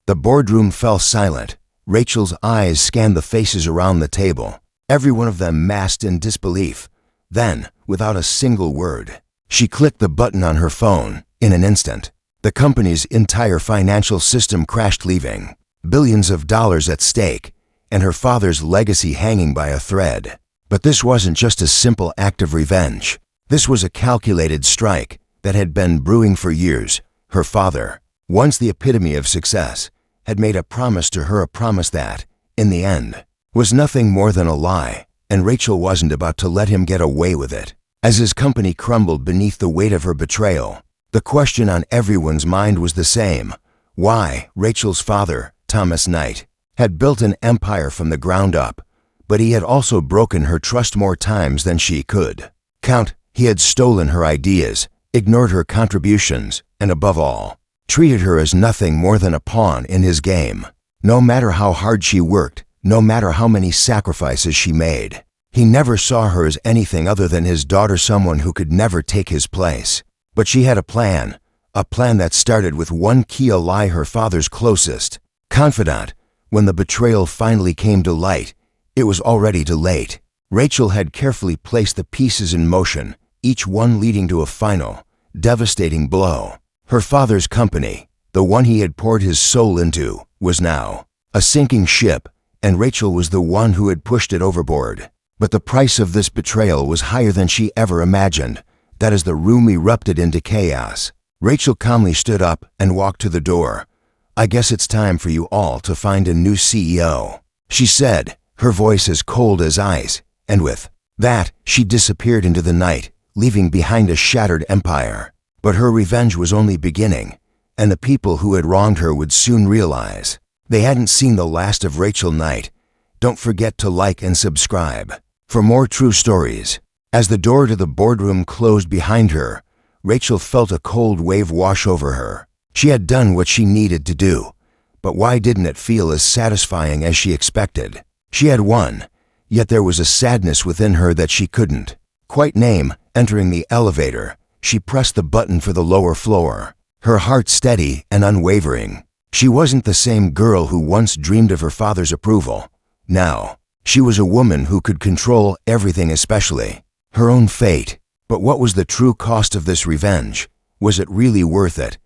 The boardroom fell silent. Rachel's eyes scanned the faces around the table, every one of them masked in disbelief. Then, without a single word, she clicked the button on her phone. In an instant, the company's entire financial system crashed, leaving billions of dollars at stake and her father's legacy hanging by a thread. But this wasn't just a simple act of revenge. This was a calculated strike that had been brewing for years. Her father, once the epitome of success, had made a promise to her, a promise that, in the end, was nothing more than a lie, and Rachel wasn't about to let him get away with it. As his company crumbled beneath the weight of her betrayal, the question on everyone's mind was the same. Why? Rachel's father, Thomas Knight, had built an empire from the ground up, but he had also broken her trust more times than she could count. He had stolen her ideas, ignored her contributions, and above all, treated her as nothing more than a pawn in his game. No matter how hard she worked, no matter how many sacrifices she made, he never saw her as anything other than his daughter, someone who could never take his place. But she had a plan that started with one key lie, her father's closest confidant. When the betrayal finally came to light, it was already too late. Rachel had carefully placed the pieces in motion, each one leading to a final, devastating blow. Her father's company, the one he had poured his soul into, was now a sinking ship, and Rachel was the one who had pushed it overboard. But the price of this betrayal was higher than she ever imagined. That as the room erupted into chaos, Rachel calmly stood up and walked to the door. "I guess it's time for you all to find a new CEO," she said, her voice as cold as ice, and with that, she disappeared into the night, leaving behind a shattered empire. But her revenge was only beginning, and the people who had wronged her would soon realize they hadn't seen the last of Rachel Knight. Don't forget to like and subscribe for more true stories. As the door to the boardroom closed behind her, Rachel felt a cold wave wash over her. She had done what she needed to do, but why didn't it feel as satisfying as she expected? She had won, yet there was a sadness within her that she couldn't quite name. Entering the elevator, she pressed the button for the lower floor, her heart steady and unwavering. She wasn't the same girl who once dreamed of her father's approval. Now, she was a woman who could control everything, especially her own fate. But what was the true cost of this revenge? Was it really worth it?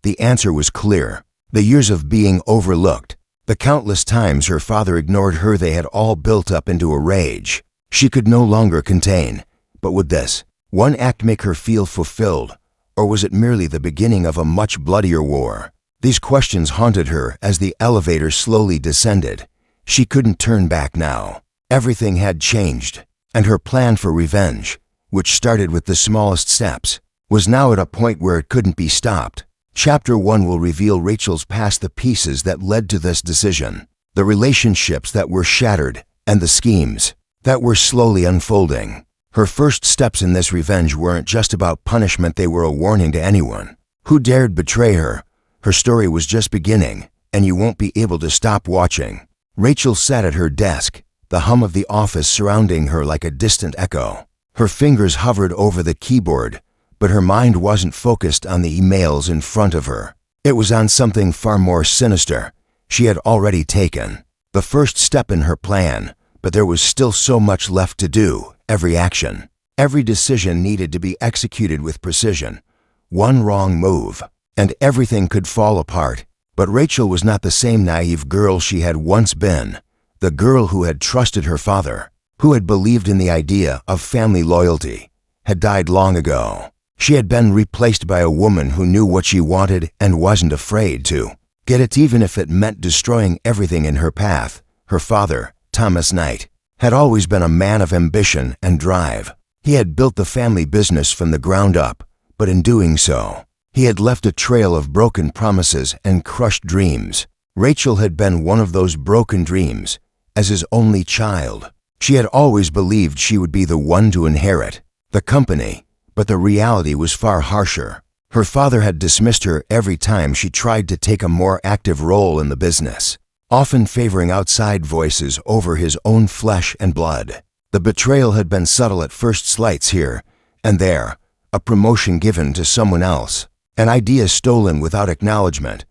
The answer was clear. The years of being overlooked, the countless times her father ignored her, they had all built up into a rage she could no longer contain. But would this one act make her feel fulfilled, or was it merely the beginning of a much bloodier war? These questions haunted her as the elevator slowly descended. She couldn't turn back now. Everything had changed, and her plan for revenge, which started with the smallest steps, was now at a point where it couldn't be stopped. Chapter 1 will reveal Rachel's past, the pieces that led to this decision, the relationships that were shattered, and the schemes that were slowly unfolding. Her first steps in this revenge weren't just about punishment, they were a warning to anyone who dared betray her. Her story was just beginning, and you won't be able to stop watching. Rachel sat at her desk, the hum of the office surrounding her like a distant echo. Her fingers hovered over the keyboard, but her mind wasn't focused on the emails in front of her. It was on something far more sinister. She had already taken the first step in her plan, but there was still so much left to do. Every action, every decision needed to be executed with precision. One wrong move, and everything could fall apart. But Rachel was not the same naive girl she had once been. The girl who had trusted her father, who had believed in the idea of family loyalty, had died long ago. She had been replaced by a woman who knew what she wanted and wasn't afraid to get it, even if it meant destroying everything in her path. Her father, Thomas Knight, had always been a man of ambition and drive. He had built the family business from the ground up, but in doing so, he had left a trail of broken promises and crushed dreams. Rachel had been one of those broken dreams. As his only child, she had always believed she would be the one to inherit the company, but the reality was far harsher. Her father had dismissed her every time she tried to take a more active role in the business, often favoring outside voices over his own flesh and blood. The betrayal had been subtle at first, slights here and there, a promotion given to someone else, an idea stolen without acknowledgement.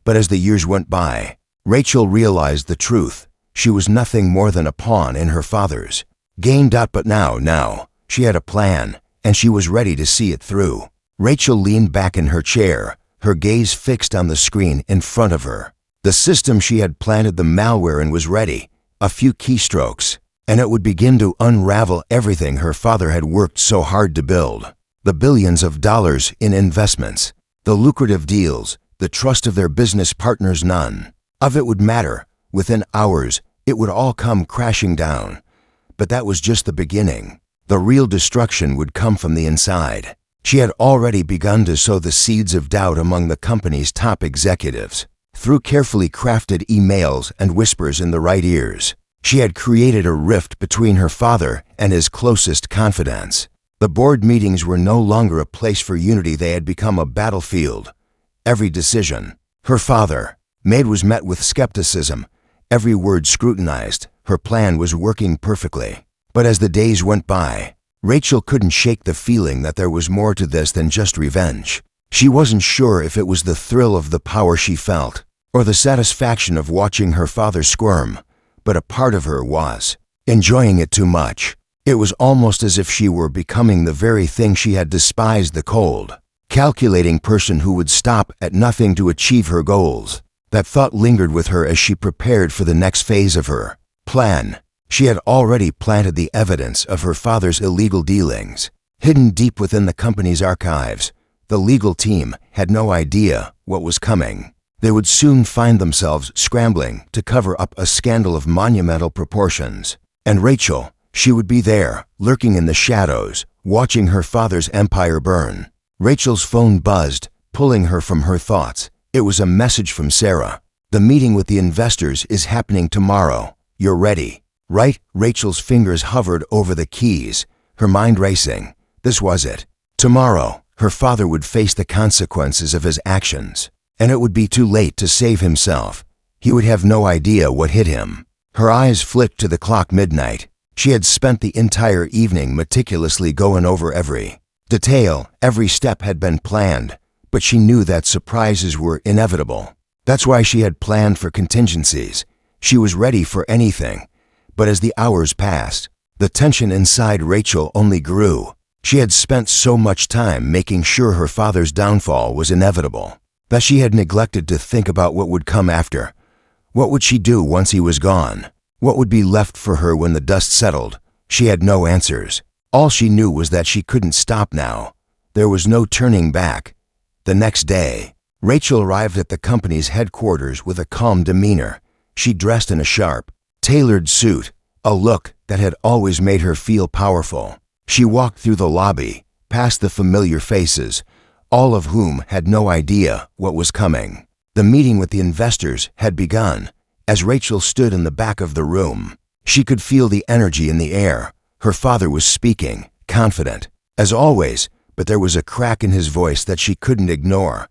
But as the years went by, Rachel realized the truth. She was nothing more than a pawn in her father's game. But now, she had a plan, and she was ready to see it through. Rachel leaned back in her chair, her gaze fixed on the screen in front of her. The system she had planted the malware in was ready. A few keystrokes, and it would begin to unravel everything her father had worked so hard to build. The billions of dollars in investments, the lucrative deals, the trust of their business partners, none of it would matter. Within hours, it would all come crashing down. But that was just the beginning. The real destruction would come from the inside. She had already begun to sow the seeds of doubt among the company's top executives. Through carefully crafted emails and whispers in the right ears, she had created a rift between her father and his closest confidants. The board meetings were no longer a place for unity. They had become a battlefield. Every decision her father made was met with skepticism. Every word scrutinized. Her plan was working perfectly. But as the days went by, Rachel couldn't shake the feeling that there was more to this than just revenge. She wasn't sure if it was the thrill of the power she felt, or the satisfaction of watching her father squirm, but a part of her was enjoying it too much. It was almost as if she were becoming the very thing she had despised, the cold, calculating person who would stop at nothing to achieve her goals. That thought lingered with her as she prepared for the next phase of her plan. She had already planted the evidence of her father's illegal dealings, hidden deep within the company's archives. The legal team had no idea what was coming. They would soon find themselves scrambling to cover up a scandal of monumental proportions. And Rachel, she would be there, lurking in the shadows, watching her father's empire burn. Rachel's phone buzzed, pulling her from her thoughts. It was a message from Sarah. "The meeting with the investors is happening tomorrow. You're ready, right?" Rachel's fingers hovered over the keys, her mind racing. This was it. Tomorrow, her father would face the consequences of his actions, and it would be too late to save himself. He would have no idea what hit him. Her eyes flicked to the clock. Midnight. She had spent the entire evening meticulously going over every detail. Every step had been planned, but she knew that surprises were inevitable. That's why she had planned for contingencies. She was ready for anything. But as the hours passed, the tension inside Rachel only grew. She had spent so much time making sure her father's downfall was inevitable, that she had neglected to think about what would come after. What would she do once he was gone? What would be left for her when the dust settled? She had no answers. All she knew was that she couldn't stop now. There was no turning back. The next day, Rachel arrived at the company's headquarters with a calm demeanor. She dressed in a sharp, tailored suit, a look that had always made her feel powerful. She walked through the lobby, past the familiar faces, all of whom had no idea what was coming. The meeting with the investors had begun. As Rachel stood in the back of the room, she could feel the energy in the air. Her father was speaking, confident, as always, but there was a crack in his voice that she couldn't ignore.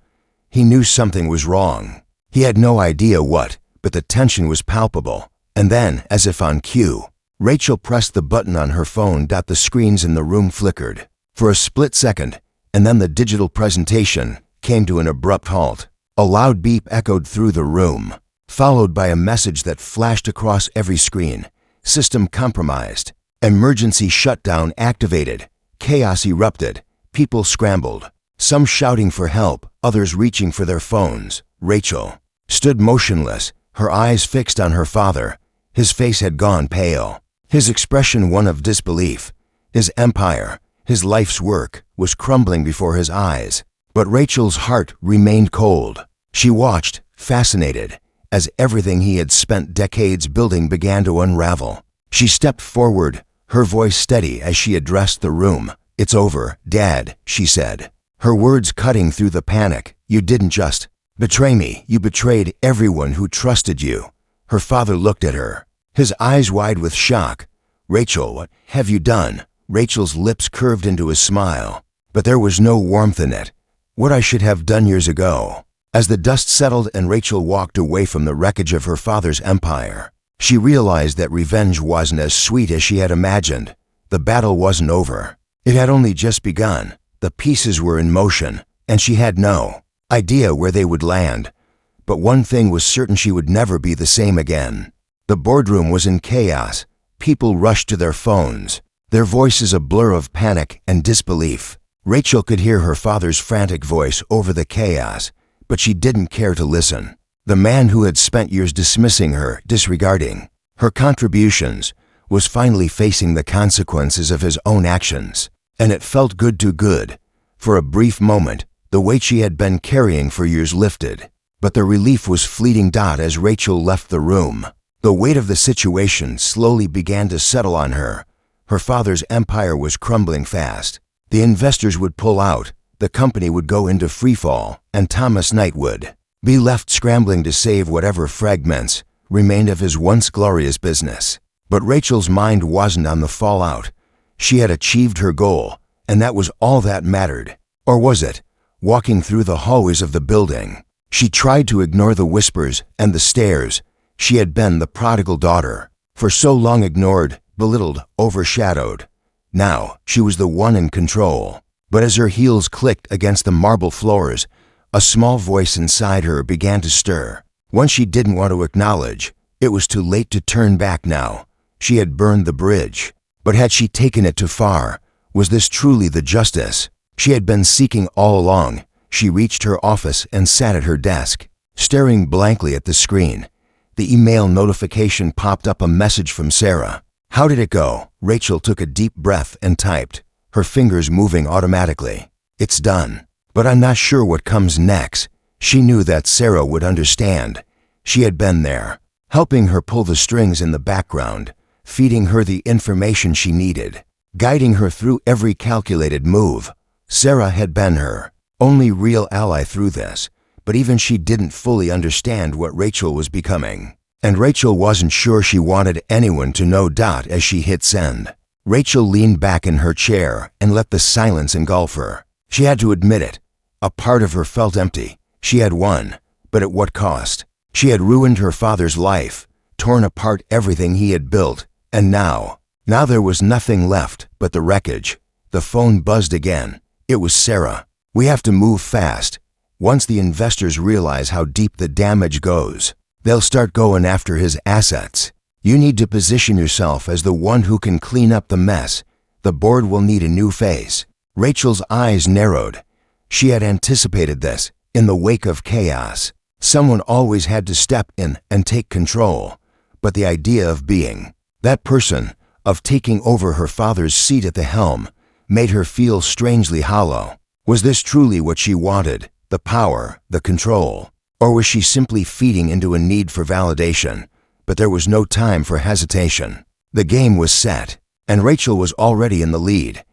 He knew something was wrong. He had no idea what, but the tension was palpable. And then, as if on cue, Rachel pressed the button on her phone. The screens in the room flickered for a split second, and then the digital presentation came to an abrupt halt. A loud beep echoed through the room, followed by a message that flashed across every screen. System compromised. Emergency shutdown activated. Chaos erupted. People scrambled, some shouting for help, others reaching for their phones. Rachel stood motionless, her eyes fixed on her father. His face had gone pale, his expression one of disbelief. His empire, his life's work, was crumbling before his eyes. But Rachel's heart remained cold. She watched, fascinated, as everything he had spent decades building began to unravel. She stepped forward, her voice steady as she addressed the room. "It's over, Dad," she said, her words cutting through the panic. "You didn't just betray me, you betrayed everyone who trusted you." Her father looked at her, his eyes wide with shock. "Rachel, what have you done?" Rachel's lips curved into a smile, but there was no warmth in it. "What I should have done years ago." As the dust settled and Rachel walked away from the wreckage of her father's empire, she realized that revenge wasn't as sweet as she had imagined. The battle wasn't over. It had only just begun. The pieces were in motion, and she had no idea where they would land. but one thing was certain: she would never be the same again. The boardroom was in chaos. People rushed to their phones, their voices a blur of panic and disbelief. Rachel could hear her father's frantic voice over the chaos, but she didn't care to listen. The man who had spent years dismissing her, disregarding her contributions, was finally facing the consequences of his own actions. And it felt good. For a brief moment, the weight she had been carrying for years lifted. But the relief was fleeting. As Rachel left the room, the weight of the situation slowly began to settle on her. Her father's empire was crumbling fast. The investors would pull out, the company would go into freefall, and Thomas Knight would be left scrambling to save whatever fragments remained of his once glorious business. But Rachel's mind wasn't on the fallout. She had achieved her goal, and that was all that mattered. Or was it? Walking through the hallways of the building, she tried to ignore the whispers and the stares. She had been the prodigal daughter, for so long ignored, belittled, overshadowed. Now, she was the one in control. But as her heels clicked against the marble floors, a small voice inside her began to stir. One she didn't want to acknowledge. It was too late to turn back now. She had burned the bridge. But had she taken it too far? Was this truly the justice she had been seeking all along? She reached her office and sat at her desk, staring blankly at the screen. The email notification popped up, a message from Sarah. How did it go? Rachel took a deep breath and typed, her fingers moving automatically. It's done. But I'm not sure what comes next. She knew that Sarah would understand. She had been there, helping her pull the strings in the background, feeding her the information she needed, guiding her through every calculated move. Sarah had been her only real ally through this, but even she didn't fully understand what Rachel was becoming. And Rachel wasn't sure she wanted anyone to know. As she hit send, Rachel leaned back in her chair and let the silence engulf her. She had to admit it. A part of her felt empty. She had won, but at what cost? She had ruined her father's life, torn apart everything he had built, and now there was nothing left but the wreckage. The phone buzzed again. It was Sarah. We have to move fast. Once the investors realize how deep the damage goes, they'll start going after his assets. You need to position yourself as the one who can clean up the mess. The board will need a new face. Rachel's eyes narrowed. She had anticipated this. In the wake of chaos, someone always had to step in and take control. But the idea of being that person, of taking over her father's seat at the helm, made her feel strangely hollow. Was this truly what she wanted? The power, the control? Or was she simply feeding into a need for validation? But there was no time for hesitation. The game was set, and Rachel was already in the lead.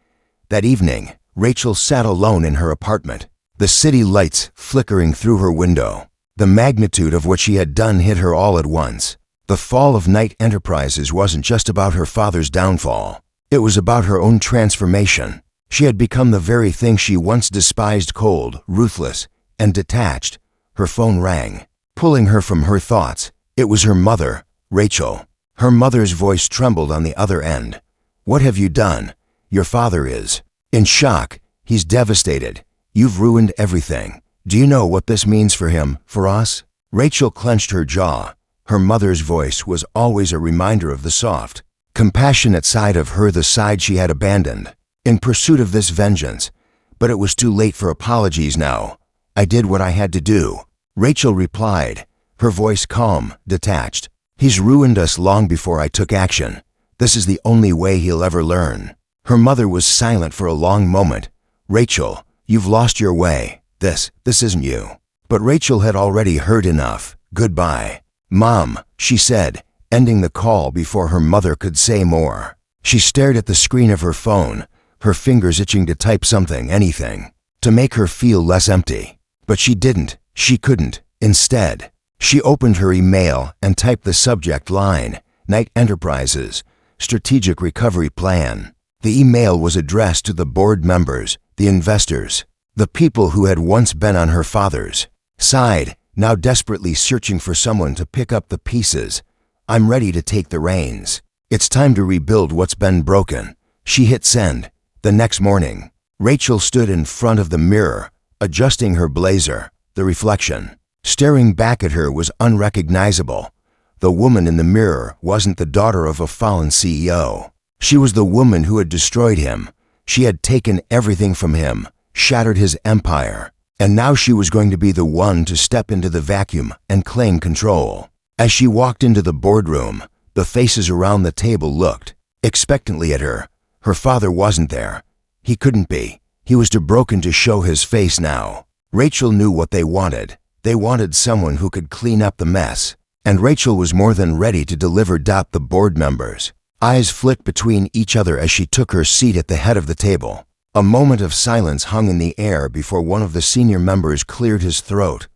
That evening, Rachel sat alone in her apartment, the city lights flickering through her window. The magnitude of what she had done hit her all at once. The fall of Knight Enterprises wasn't just about her father's downfall. It was about her own transformation. She had become the very thing she once despised: cold, ruthless, and detached. Her phone rang, pulling her from her thoughts. It was her mother, Rachel. Her mother's voice trembled on the other end. What have you done? Your father is in shock. He's devastated. You've ruined everything. Do you know what this means for him, for us? Rachel clenched her jaw. Her mother's voice was always a reminder of the soft, compassionate side of her, the side she had abandoned in pursuit of this vengeance. But it was too late for apologies now. I did what I had to do, Rachel replied, her voice calm, detached. He's ruined us long before I took action. This is the only way he'll ever learn. Her mother was silent for a long moment. Rachel, you've lost your way. This isn't you. But Rachel had already heard enough. Goodbye. Mom, she said, ending the call before her mother could say more. She stared at the screen of her phone, her fingers itching to type something, anything, to make her feel less empty. But she didn't. She couldn't. Instead, she opened her email and typed the subject line, Knight Enterprises, Strategic Recovery Plan. The email was addressed to the board members, the investors, the people who had once been on her father's side, now desperately searching for someone to pick up the pieces. I'm ready to take the reins. It's time to rebuild what's been broken. She hit send. The next morning, Rachel stood in front of the mirror, adjusting her blazer. The reflection Staring back at her was unrecognizable. The woman in the mirror wasn't the daughter of a fallen CEO. She was the woman who had destroyed him. She had taken everything from him, shattered his empire, and now she was going to be the one to step into the vacuum and claim control. As she walked into the boardroom, the faces around the table looked expectantly at her. Her father wasn't there. He couldn't be. He was too broken to show his face now. Rachel knew what they wanted. They wanted someone who could clean up the mess. And Rachel was more than ready to deliver. The board members' eyes flicked between each other as she took her seat at the head of the table. A moment of silence hung in the air before one of the senior members cleared his throat.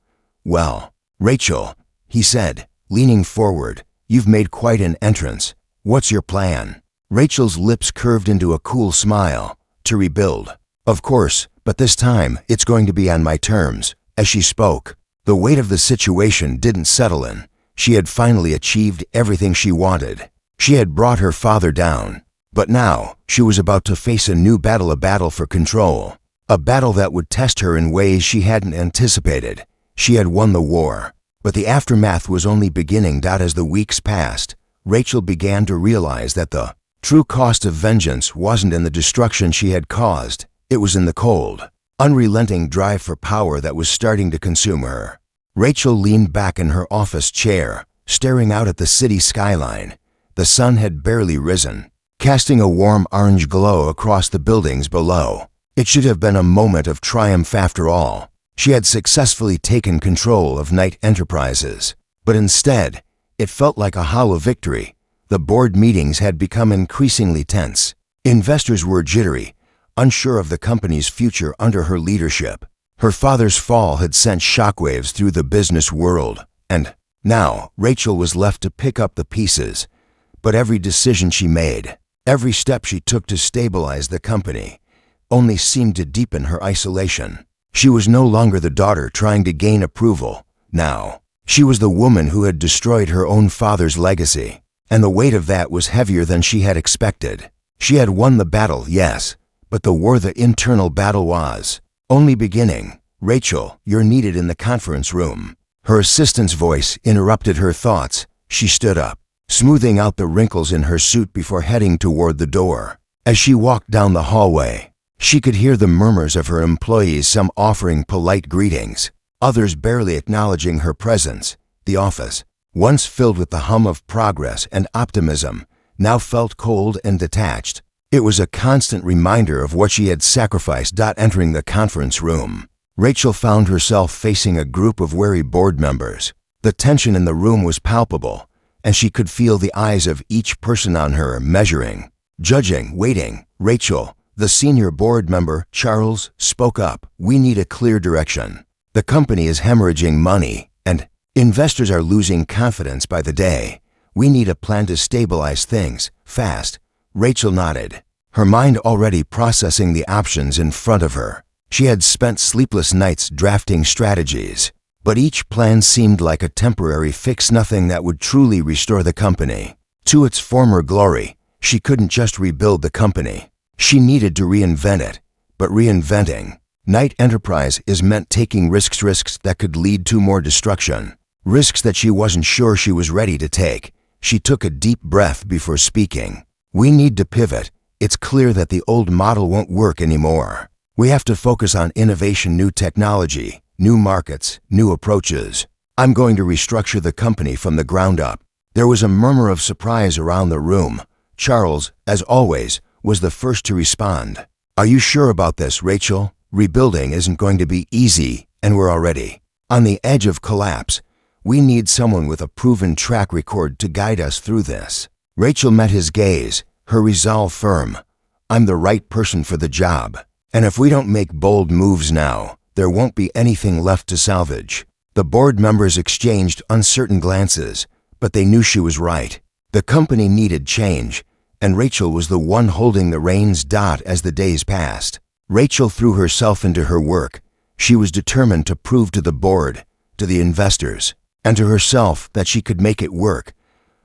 "Well, Rachel," he said, leaning forward, "you've made quite an entrance. What's your plan?" Rachel's lips curved into a cool smile. "To rebuild. Of course, but this time it's going to be on my terms." As she spoke, the weight of the situation didn't settle in. She had finally achieved everything she wanted. She had brought her father down. But now, she was about to face a new battle, a battle for control. A battle that would test her in ways she hadn't anticipated. She had won the war, but the aftermath was only beginning. As the weeks passed, Rachel began to realize that the true cost of vengeance wasn't in the destruction she had caused. It was in the cold, unrelenting drive for power that was starting to consume her. Rachel leaned back in her office chair, staring out at the city skyline. The sun had barely risen, casting a warm orange glow across the buildings below. It should have been a moment of triumph after all. She had successfully taken control of Knight Enterprises. But instead, it felt like a hollow victory. The board meetings had become increasingly tense. Investors were jittery, unsure of the company's future under her leadership. Her father's fall had sent shockwaves through the business world, and now Rachel was left to pick up the pieces. But every decision she made, every step she took to stabilize the company, only seemed to deepen her isolation. She was no longer the daughter trying to gain approval. Now, she was the woman who had destroyed her own father's legacy, and the weight of that was heavier than she had expected. She had won the battle, yes, but the war, the internal battle, was only beginning. "Rachel, you're needed in the conference room." Her assistant's voice interrupted her thoughts. She stood up, smoothing out the wrinkles in her suit before heading toward the door. As she walked down the hallway, she could hear the murmurs of her employees, some offering polite greetings, others barely acknowledging her presence. The office, once filled with the hum of progress and optimism, now felt cold and detached. It was a constant reminder of what she had sacrificed. Entering the conference room, Rachel found herself facing a group of wary board members. The tension in the room was palpable, and she could feel the eyes of each person on her, measuring, judging, waiting. "Rachel," the senior board member, Charles, spoke up. "We need a clear direction. The company is hemorrhaging money, and investors are losing confidence by the day. We need a plan to stabilize things, fast." Rachel nodded, her mind already processing the options in front of her. She had spent sleepless nights drafting strategies, but each plan seemed like a temporary fix, nothing that would truly restore the company to its former glory. She couldn't just rebuild the company. She needed to reinvent it. But reinventing Knight Enterprise is meant taking risks that could lead to more destruction, risks that she wasn't sure she was ready to take. She took a deep breath before speaking. "We need to pivot. It's clear that the old model won't work anymore. We have to focus on innovation, new technology, new markets, new approaches. I'm going to restructure the company from the ground up." There was a murmur of surprise around the room. Charles, as always, was the first to respond. "Are you sure about this, Rachel? Rebuilding isn't going to be easy, and we're already on the edge of collapse. We need someone with a proven track record to guide us through this." Rachel met his gaze, her resolve firm. "I'm the right person for the job, and if we don't make bold moves now, there won't be anything left to salvage." The board members exchanged uncertain glances, but they knew she was right. The company needed change, and Rachel was the one holding the reins. As the days passed, Rachel threw herself into her work. She was determined to prove to the board, to the investors, and to herself that she could make it work.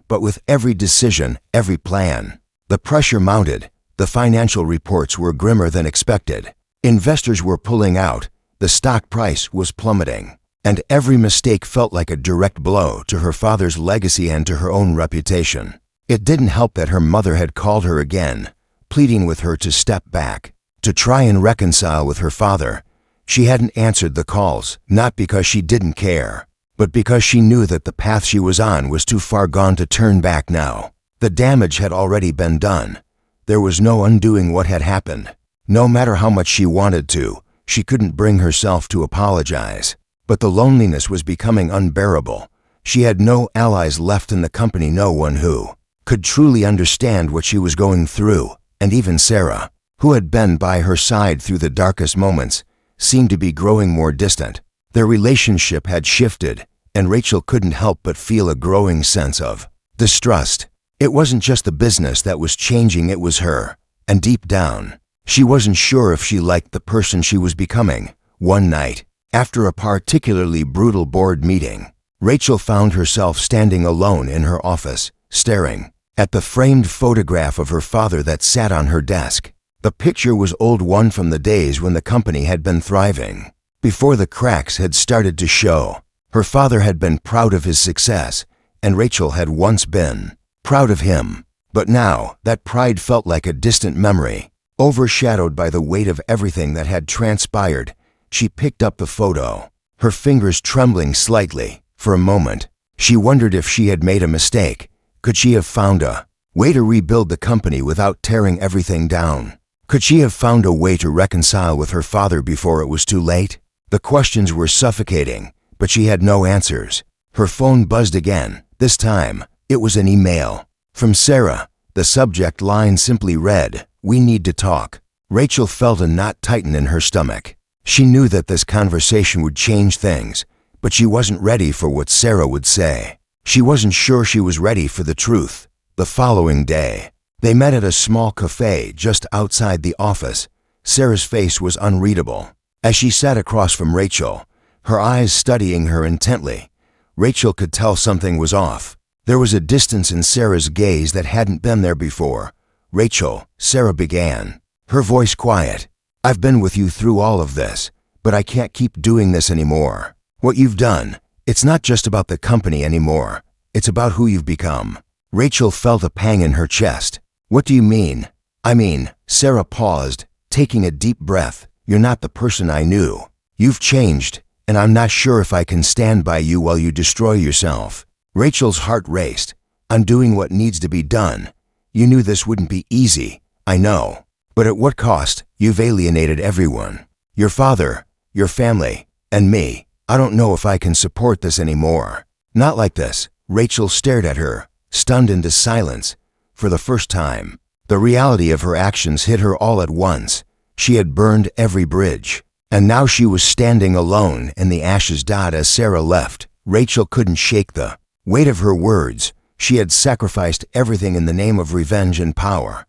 But with every decision, every plan, the pressure mounted. The financial reports were grimmer than expected. Investors were pulling out. The stock price was plummeting. and every mistake felt like a direct blow to her father's legacy and to her own reputation. It didn't help that her mother had called her again, pleading with her to step back, to try and reconcile with her father. She hadn't answered the calls, not because she didn't care, but because she knew that the path she was on was too far gone to turn back now. The damage had already been done. There was no undoing what had happened. No matter how much she wanted to, she couldn't bring herself to apologize. But the loneliness was becoming unbearable. She had no allies left in the company, no one who could truly understand what she was going through, and even Sarah, who had been by her side through the darkest moments, seemed to be growing more distant. Their relationship had shifted, and Rachel couldn't help but feel a growing sense of distrust. It wasn't just the business that was changing, it was her. And deep down, she wasn't sure if she liked the person she was becoming. One night, after a particularly brutal board meeting, Rachel found herself standing alone in her office, staring at the framed photograph of her father that sat on her desk. The picture was old, one from the days when the company had been thriving, before the cracks had started to show. Her father had been proud of his success, and Rachel had once been proud of him. But now, that pride felt like a distant memory, overshadowed by the weight of everything that had transpired. She picked up the photo, her fingers trembling slightly. For a moment, she wondered if she had made a mistake. Could she have found a way to rebuild the company without tearing everything down? Could she have found a way to reconcile with her father before it was too late? The questions were suffocating, but she had no answers. Her phone buzzed again. This time, it was an email from Sarah. The subject line simply read, "We need to talk." Rachel felt a knot tighten in her stomach. She knew that this conversation would change things, but she wasn't ready for what Sarah would say. She wasn't sure she was ready for the truth. The following day, they met at a small cafe just outside the office. Sarah's face was unreadable. As she sat across from Rachel, her eyes studying her intently, Rachel could tell something was off. There was a distance in Sarah's gaze that hadn't been there before. "Rachel," Sarah began, her voice quiet, "I've been with you through all of this, but I can't keep doing this anymore. What you've done, it's not just about the company anymore. It's about who you've become." Rachel felt a pang in her chest. "What do you mean?" "I mean," Sarah paused, taking a deep breath, "you're not the person I knew. You've changed, and I'm not sure if I can stand by you while you destroy yourself." Rachel's heart raced. "I'm doing what needs to be done. You knew this wouldn't be easy, I know. But at what cost? You've alienated everyone. Your father, your family, and me. I don't know if I can support this anymore." "Not like this." Rachel stared at her, stunned into silence. For the first time, the reality of her actions hit her all at once. She had burned every bridge, and now she was standing alone in the ashes. As Sarah left, Rachel couldn't shake the weight of her words. She had sacrificed everything in the name of revenge and power.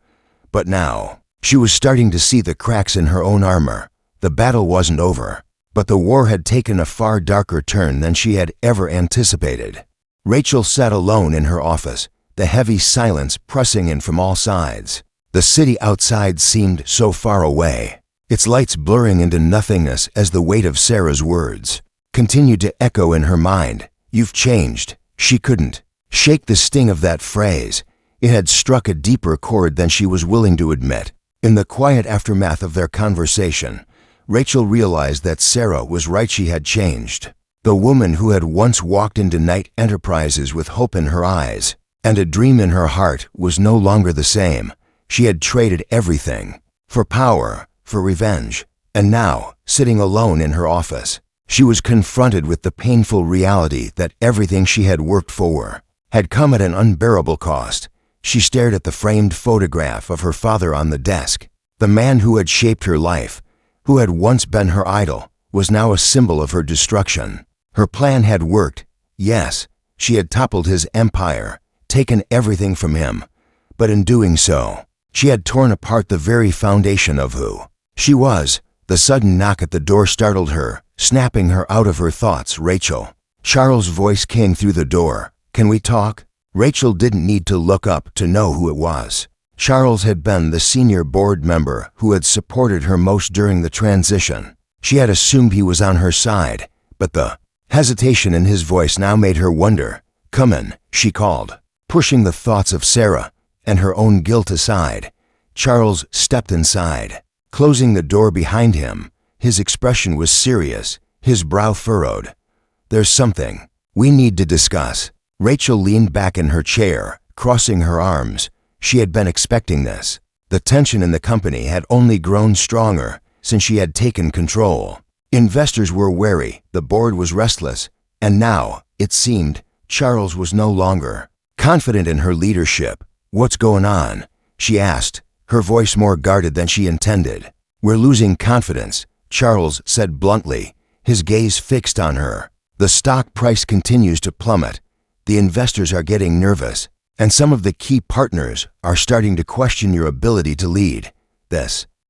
But now, she was starting to see the cracks in her own armor. The battle wasn't over, but the war had taken a far darker turn than she had ever anticipated. Rachel sat alone in her office, the heavy silence pressing in from all sides. The city outside seemed so far away, its lights blurring into nothingness as the weight of Sarah's words continued to echo in her mind. "You've changed." She couldn't shake the sting of that phrase. It had struck a deeper chord than she was willing to admit. In the quiet aftermath of their conversation, Rachel realized that Sarah was right. She had changed. The woman who had once walked into Knight Enterprises with hope in her eyes and a dream in her heart was no longer the same. She had traded everything for power, for revenge, and now, sitting alone in her office, she was confronted with the painful reality that everything she had worked for had come at an unbearable cost. She stared at the framed photograph of her father on the desk. The man who had shaped her life, who had once been her idol, was now a symbol of her destruction. Her plan had worked. Yes, she had toppled his empire, taken everything from him. But in doing so, she had torn apart the very foundation of who she was. The sudden knock at the door startled her, snapping her out of her thoughts. "Rachel." Charles' voice came through the door. "Can we talk?" Rachel didn't need to look up to know who it was. Charles had been the senior board member who had supported her most during the transition. She had assumed he was on her side, but the Hesitation in his voice now made her wonder. "Come in," she called. Pushing the thoughts of Sarah and her own guilt aside, Charles stepped inside. Closing the door behind him, his expression was serious, his brow furrowed. "There's something we need to discuss." Rachel leaned back in her chair, crossing her arms. She had been expecting this. The tension in the company had only grown stronger since she had taken control. Investors were wary, the board was restless, and now, it seemed, Charles was no longer confident in her leadership. "What's going on?" she asked, her voice more guarded than she intended. "We're losing confidence," Charles said bluntly, his gaze fixed on her. "The stock price continues to plummet. The investors are getting nervous, and some of the key partners are starting to question your ability to lead.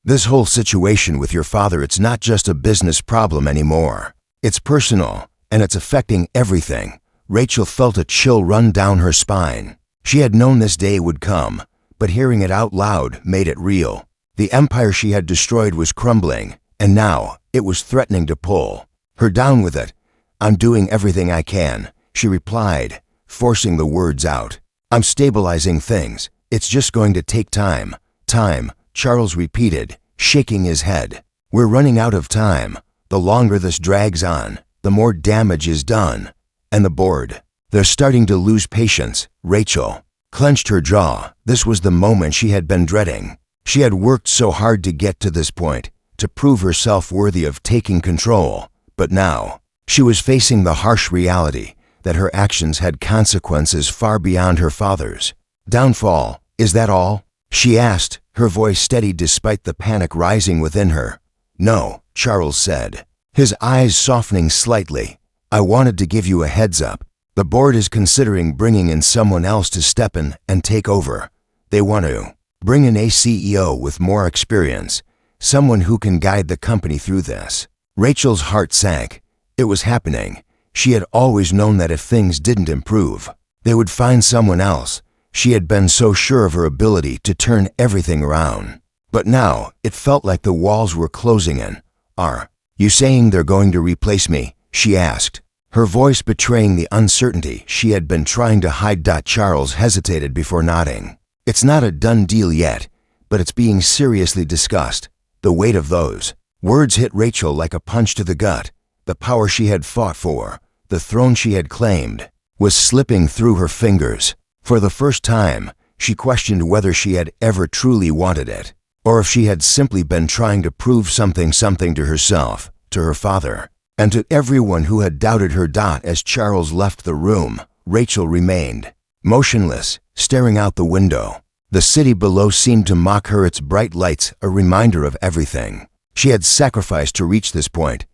This whole situation with your father, it's not just a business problem anymore. It's personal, and it's affecting everything." Rachel felt a chill run down her spine. She had known this day would come, but hearing it out loud made it real. The empire she had destroyed was crumbling, and now it was threatening to pull her down with it. "I'm doing everything I can," she replied, forcing the words out. "I'm stabilizing things. It's just going to take time." "Time," Charles repeated, shaking his head. "We're running out of time. The longer this drags on, the more damage is done. And the board, they're starting to lose patience." Rachel clenched her jaw. This was the moment she had been dreading. She had worked so hard to get to this point, to prove herself worthy of taking control. But now, she was facing the harsh reality that her actions had consequences far beyond her father's downfall. "Is that all?" she asked, her voice steady despite the panic rising within her. "No," Charles said, his eyes softening slightly. "I wanted to give you a heads up. The board is considering bringing in someone else to step in and take over. They want to bring in a CEO with more experience, someone who can guide the company through this." Rachel's heart sank. It was happening. She had always known that if things didn't improve, they would find someone else. She had been so sure of her ability to turn everything around. But now, it felt like the walls were closing in. "Are you saying they're going to replace me?" she asked, her voice betraying the uncertainty she had been trying to hide. Charles hesitated before nodding. "It's not a done deal yet, but it's being seriously discussed." The weight of those words hit Rachel like a punch to the gut. The power she had fought for, the throne she had claimed, was slipping through her fingers. For the first time, she questioned whether she had ever truly wanted it, or if she had simply been trying to prove something to herself, to her father, and to everyone who had doubted her. As Charles left the room, Rachel remained motionless, staring out the window. The city below seemed to mock her, its bright lights a reminder of everything she had sacrificed to reach this point.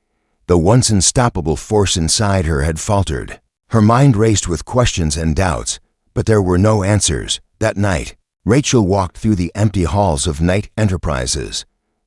The once unstoppable force inside her had faltered. Her mind raced with questions and doubts, but there were no answers. That night, Rachel walked through the empty halls of Knight Enterprises.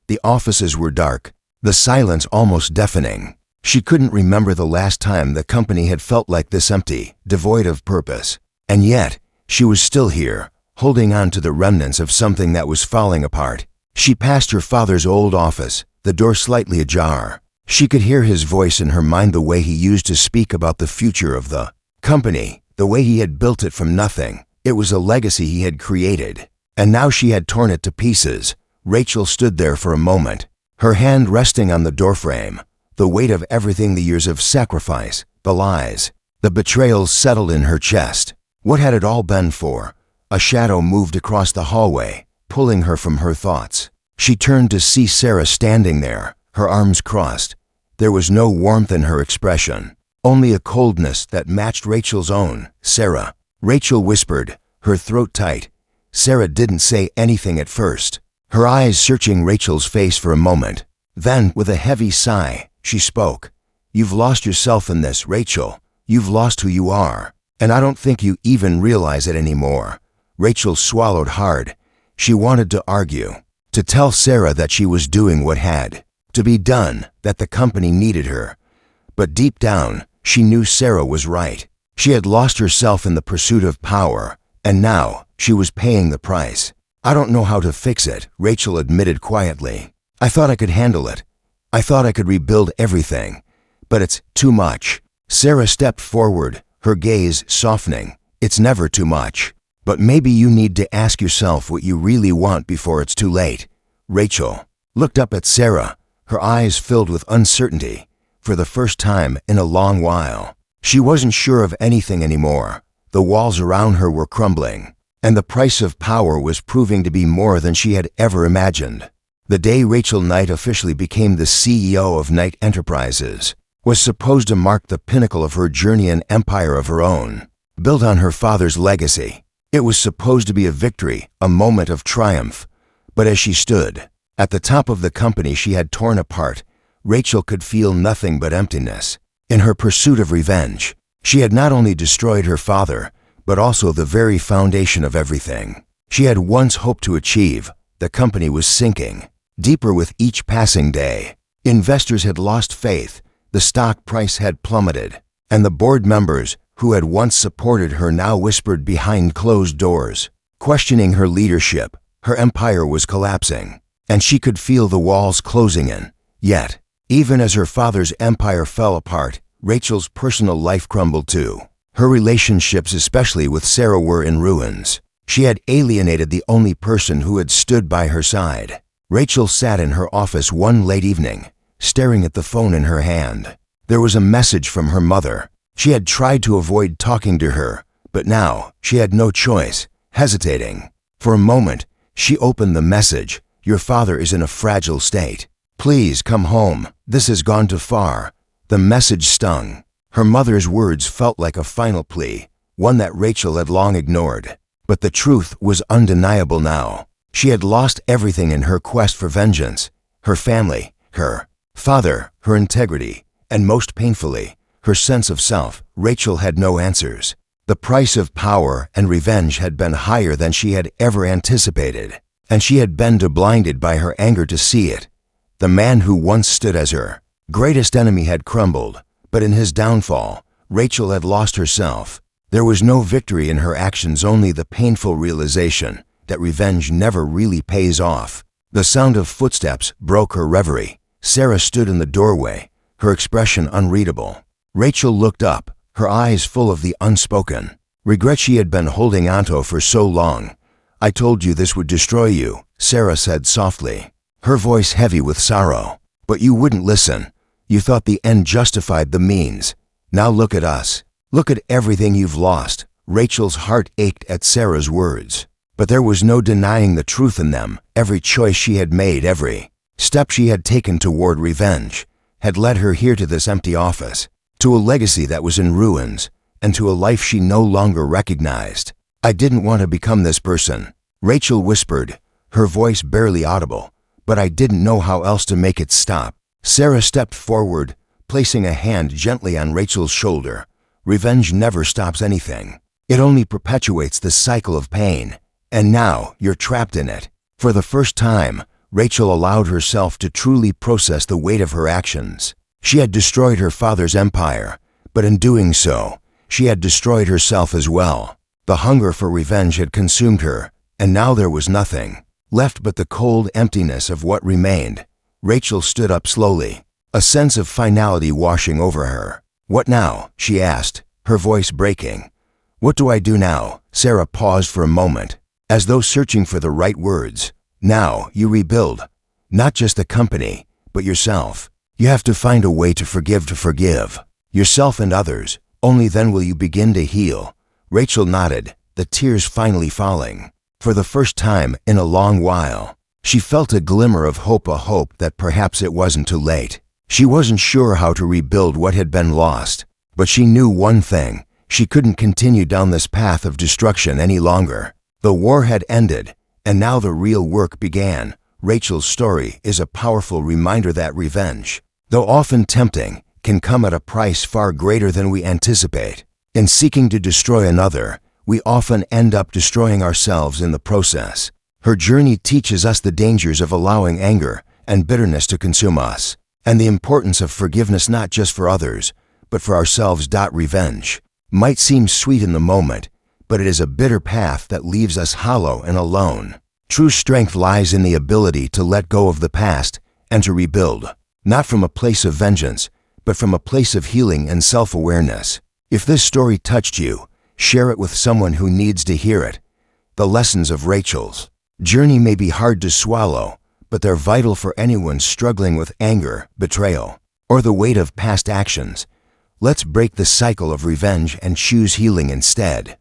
The offices were dark, the silence almost deafening. She couldn't remember the last time the company had felt like this, empty, devoid of purpose. And yet, she was still here, holding on to the remnants of something that was falling apart. She passed her father's old office, the door slightly ajar. She could hear his voice in her mind, the way he used to speak about the future of the company, the way he had built it from nothing. It was a legacy he had created, and now she had torn it to pieces. Rachel stood there for a moment, her hand resting on the doorframe. The weight of everything, the years of sacrifice, the lies, the betrayals settled in her chest. What had it all been for? A shadow moved across the hallway, pulling her from her thoughts. She turned to see Sarah standing there, her arms crossed. There was no warmth in her expression, only a coldness that matched Rachel's own. "Sarah," Rachel whispered, her throat tight. Sarah didn't say anything at first, her eyes searching Rachel's face for a moment. Then, with a heavy sigh, she spoke. "You've lost yourself in this, Rachel. You've lost who you are, and I don't think you even realize it anymore." Rachel swallowed hard. She wanted to argue, to tell Sarah that she was doing what had to be done, that the company needed her. But deep down, she knew Sarah was right. She had lost herself in the pursuit of power, and now she was paying the price. "I don't know how to fix it," Rachel admitted quietly. "I thought I could handle it. I thought I could rebuild everything. But it's too much." Sarah stepped forward, her gaze softening. It's never too much. But maybe you need to ask yourself what you really want before it's too late. Rachel looked up at Sarah, her eyes filled with uncertainty. For the first time in a long while, she wasn't sure of anything anymore. The walls around her were crumbling, and the price of power was proving to be more than she had ever imagined. The day Rachel Knight officially became the CEO of Knight Enterprises was supposed to mark the pinnacle of her journey, an empire of her own, built on her father's legacy. It was supposed to be a victory, a moment of triumph. But as she stood at the top of the company she had torn apart, Rachel could feel nothing but emptiness. In her pursuit of revenge, she had not only destroyed her father, but also the very foundation of everything she had once hoped to achieve. The company was sinking deeper with each passing day. Investors had lost faith, the stock price had plummeted, and the board members who had once supported her now whispered behind closed doors, questioning her leadership. Her empire was collapsing, and she could feel the walls closing in. Yet, even as her father's empire fell apart, Rachel's personal life crumbled too. Her relationships, especially with Sarah, were in ruins. She had alienated the only person who had stood by her side. Rachel sat in her office one late evening, staring at the phone in her hand. There was a message from her mother. She had tried to avoid talking to her, but now she had no choice. Hesitating for a moment, she opened the message. Your father is in a fragile state. Please come home. This has gone too far. The message stung. Her mother's words felt like a final plea, one that Rachel had long ignored. But the truth was undeniable now. She had lost everything in her quest for vengeance. Her family, her father, her integrity, and most painfully, her sense of self. Rachel had no answers. The price of power and revenge had been higher than she had ever anticipated, and she had been too blinded by her anger to see it. The man who once stood as her greatest enemy had crumbled, but in his downfall, Rachel had lost herself. There was no victory in her actions, only the painful realization that revenge never really pays off. The sound of footsteps broke her reverie. Sarah stood in the doorway, her expression unreadable. Rachel looked up, her eyes full of the unspoken regret she had been holding onto for so long. I told you this would destroy you, Sarah said softly, her voice heavy with sorrow. But you wouldn't listen. You thought the end justified the means. Now look at us. Look at everything you've lost. Rachel's heart ached at Sarah's words, but there was no denying the truth in them. Every choice she had made, every step she had taken toward revenge, had led her here to this empty office, to a legacy that was in ruins, and to a life she no longer recognized. I didn't want to become this person, Rachel whispered, her voice barely audible, but I didn't know how else to make it stop. Sarah stepped forward, placing a hand gently on Rachel's shoulder. Revenge never stops anything. It only perpetuates the cycle of pain. And now you're trapped in it. For the first time, Rachel allowed herself to truly process the weight of her actions. She had destroyed her father's empire, but in doing so, she had destroyed herself as well. The hunger for revenge had consumed her, and now there was nothing left but the cold emptiness of what remained. Rachel stood up slowly, a sense of finality washing over her. What now? She asked, her voice breaking. What do I do now? Sarah paused for a moment, as though searching for the right words. Now you rebuild, not just the company, but yourself. You have to find a way to forgive yourself and others. Only then will you begin to heal. Rachel nodded, the tears finally falling. For the first time in a long while, she felt a glimmer of hope, a hope that perhaps it wasn't too late. She wasn't sure how to rebuild what had been lost, but she knew one thing: she couldn't continue down this path of destruction any longer. The war had ended, and now the real work began. Rachel's story is a powerful reminder that revenge, though often tempting, can come at a price far greater than we anticipate. In seeking to destroy another, we often end up destroying ourselves in the process. Her journey teaches us the dangers of allowing anger and bitterness to consume us, and the importance of forgiveness not just for others, but for ourselves. Revenge might seem sweet in the moment, but it is a bitter path that leaves us hollow and alone. True strength lies in the ability to let go of the past and to rebuild, not from a place of vengeance, but from a place of healing and self-awareness. If this story touched you, share it with someone who needs to hear it. The lessons of Rachel's journey may be hard to swallow, but they're vital for anyone struggling with anger, betrayal, or the weight of past actions. Let's break the cycle of revenge and choose healing instead.